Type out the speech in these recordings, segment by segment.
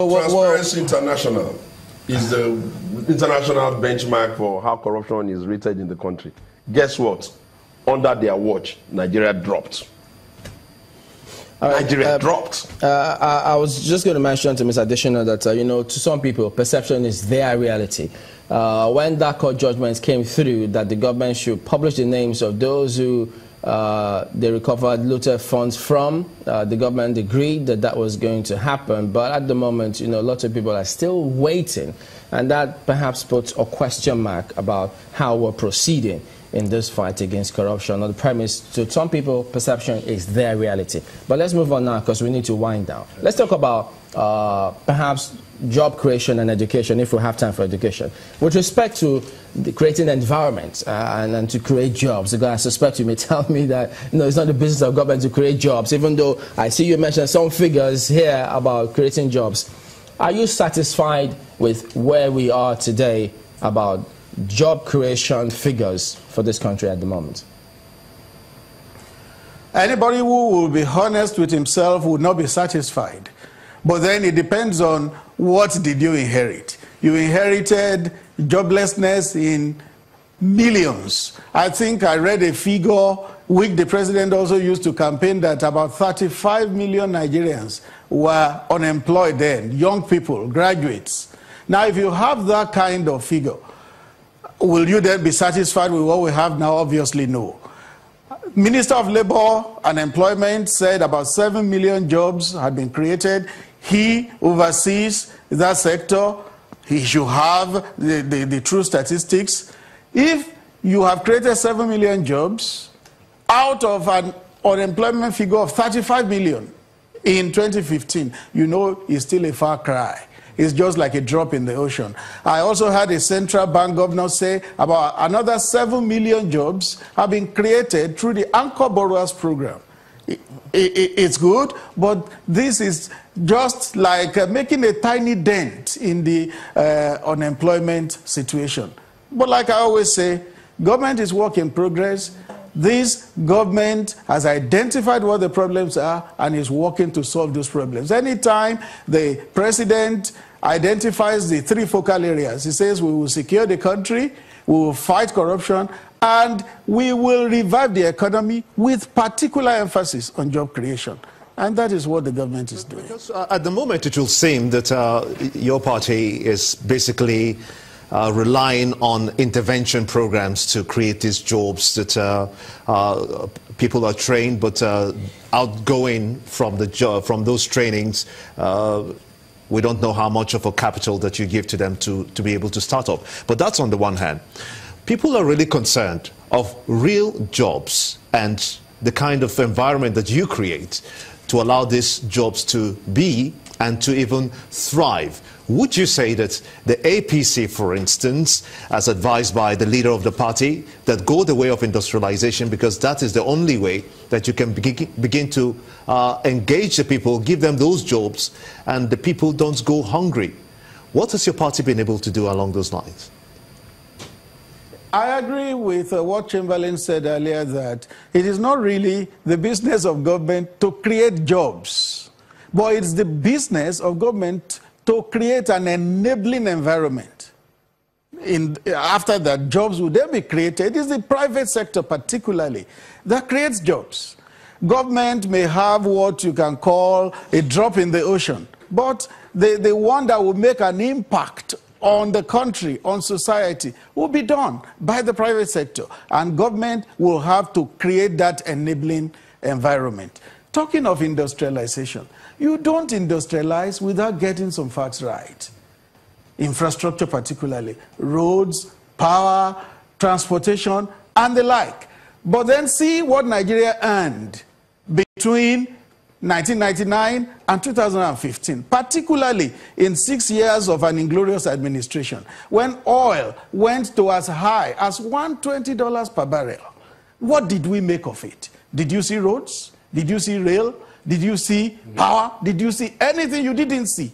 Transparency International is the international benchmark for how corruption is rated in the country. Guess what? Under their watch, Nigeria dropped. Nigeria dropped. I was just going to mention to Ms. Adesina that, to some people, perception is their reality. When that court judgment came through that the government should publish the names of those who they recovered looted funds from, the government agreed that that was going to happen. But at the moment, lots of people are still waiting. And that perhaps puts a question mark about how we're proceeding in this fight against corruption. On the premise, to some people, perception is their reality. But let's move on now because we need to wind down. Let's talk about perhaps job creation and education, if we have time for education. With respect to creating an environment and to create jobs, because I suspect you may tell me that it's not the business of government to create jobs, even though I see you mention some figures here about creating jobs. Are you satisfied with where we are today about job creation figures for this country at the moment? Anybody who will be honest with himself would not be satisfied. But then it depends on what did you inherit. You inherited joblessness in millions. I think I read a figure which the president also used to campaign that about 35 million Nigerians were unemployed then, young people, graduates. Now, if you have that kind of figure, will you then be satisfied with what we have now? Obviously, no. Minister of Labor and Employment said about 7 million jobs had been created. He oversees that sector. He should have the true statistics. If you have created 7 million jobs out of an unemployment figure of 35 million in 2015, it's still a far cry. It's just like a drop in the ocean. I also had a central bank governor say about another 7 million jobs have been created through the Anchor Borrowers Program. It's good, but this is just like making a tiny dent in the unemployment situation. But like I always say, government is work in progress. This government has identified what the problems are and is working to solve those problems. Anytime the president identifies the 3 focal areas, he says we will secure the country, we will fight corruption, and we will revive the economy with particular emphasis on job creation. And that is what the government is doing. Because at the moment it will seem that your party is basically relying on intervention programs to create these jobs that people are trained but outgoing from those trainings. We don't know how much of a capital that you give to them to be able to start up. But that's on the one hand. People are really concerned of real jobs and the kind of environment that you create to allow these jobs to be and to even thrive. Would you say that the APC, for instance, as advised by the leader of the party, that go the way of industrialization because that is the only way that you can begin to engage the people, give them those jobs, and the people don't go hungry? What has your party been able to do along those lines? I agree with what Chamberlain said earlier, that it is not really the business of government to create jobs, but it's the business of government to create an enabling environment. After that, jobs will then be created. It's the private sector particularly that creates jobs. Government may have what you can call a drop in the ocean, but the one that will make an impact on the country, on society, will be done by the private sector. And government will have to create that enabling environment. Talking of industrialization, you don't industrialize without getting some facts right. Infrastructure particularly, roads, power, transportation, and the like. But then see what Nigeria earned between 1999 and 2015, particularly in 6 years of an inglorious administration, when oil went to as high as $120 per barrel. What did we make of it? Did you see roads? Did you see rail? Did you see power? Did you see anything you didn't see?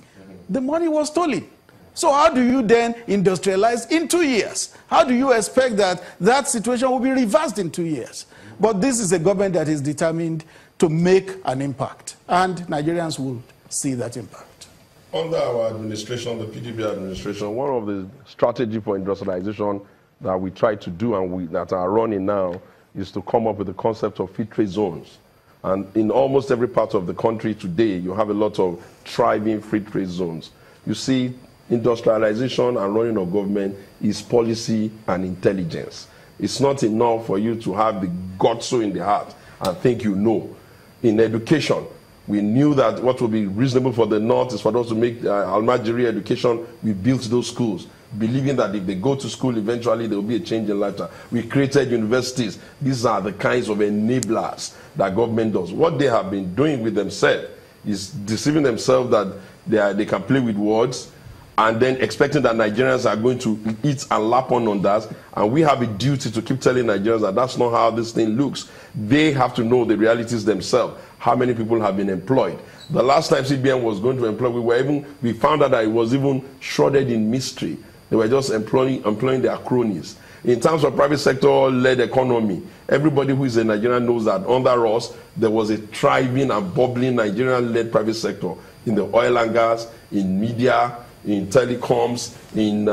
The money was stolen. So how do you then industrialize in 2 years? How do you expect that that situation will be reversed in 2 years? But this is a government that is determined to make an impact, and Nigerians will see that impact. Under our administration, the PDP administration, one of the strategy for industrialization that we try to do and that are running now is to come up with the concept of free trade zones. And in almost every part of the country today, you have a lot of thriving free trade zones. You see, industrialization and running of government is policy and intelligence. It's not enough for you to have the guts in the heart and think you know. In education, we knew that what would be reasonable for the North is for us to make Almajiri education. We built those schools, believing that if they go to school, eventually there will be a change in lifestyle. We created universities. These are the kinds of enablers that government does. What they have been doing with themselves is deceiving themselves that they can play with words and then expecting that Nigerians are going to eat and lap on that. And we have a duty to keep telling Nigerians that that's not how this thing looks. They have to know the realities themselves. How many people have been employed? The last time CBN was going to employ, we found out that it was even shrouded in mystery. They were just employing their cronies. In terms of private sector-led economy, everybody who is a Nigerian knows that under us, there was a thriving and bubbling Nigerian-led private sector in the oil and gas, in media, in telecoms, in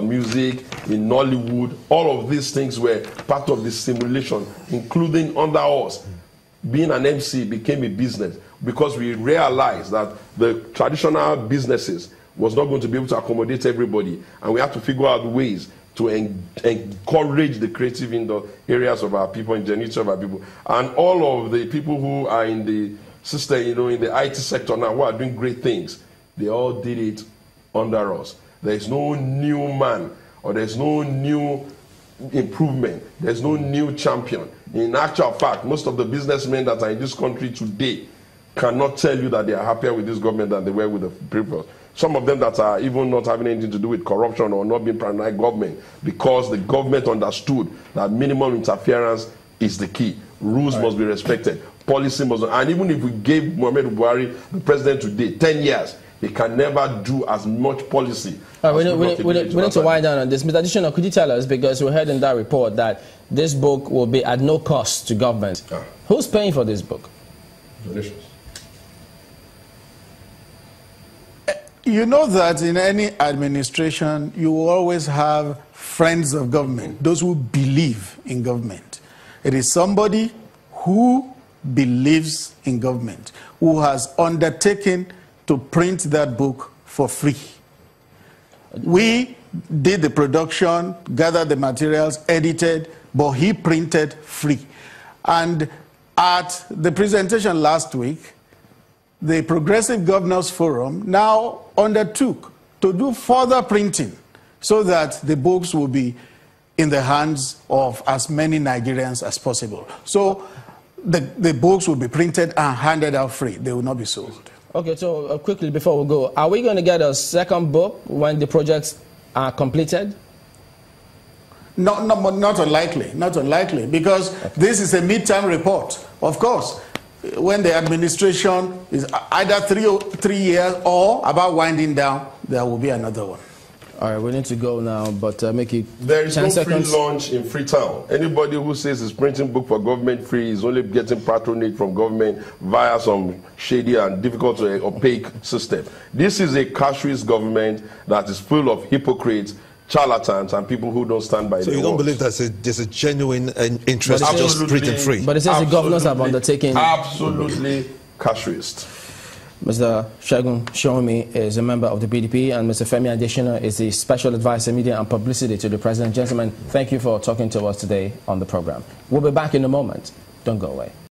music, in Nollywood. All of these things were part of the simulation, including under us. Being an MC became a business because we realized that the traditional businesses was not going to be able to accommodate everybody, and we have to figure out ways to encourage the creative areas of our people, ingenuity of our people. And all of the people who are in the system, in the IT sector now, who are doing great things, they all did it under us. There's no new man, or there's no new improvement. There's no new champion. In actual fact, most of the businessmen that are in this country today cannot tell you that they are happier with this government than they were with the previous. Some of them that are even not having anything to do with corruption or not being primary government, because the government understood that minimum interference is the key. Rules must be respected. Policy must, and even if we gave Muhammad Buhari, the president today, 10 years, he can never do as much policy. We need to wind down on this. Mr. Adesina, could you tell us, because we heard in that report that this book will be at no cost to government. Who's paying for this book? Donations. You know that in any administration, you will always have friends of government, those who believe in government. It is somebody who believes in government, who has undertaken to print that book for free. We did the production, gathered the materials, edited, but he printed free. And at the presentation last week, the Progressive Governors Forum now undertook to do further printing so that the books will be in the hands of as many Nigerians as possible. So the books will be printed and handed out free. They will not be sold. Okay, so quickly before we go, are we going to get a second book when the projects are completed? Not unlikely, because this is a midterm report. Of course, when the administration is either 3 years or about winding down, there will be another one. All right, we need to go now, but make it There is 10 no seconds. free lunch in Freetown. Anybody who says he's printing book for government free is only getting patronage from government via some shady and difficult to opaque system. This is a cashless government that is full of hypocrites, charlatans, and people who don't stand by their So you don't words. believe that there's a genuine interest in just printing free? But it says the governors have undertaken... Absolutely cashless. Mr. Sowunmi is a member of the PDP, and Mr. Femi Adesina is the Special Advisor, Media and Publicity to the President. Gentlemen, thank you for talking to us today on the program. We'll be back in a moment. Don't go away.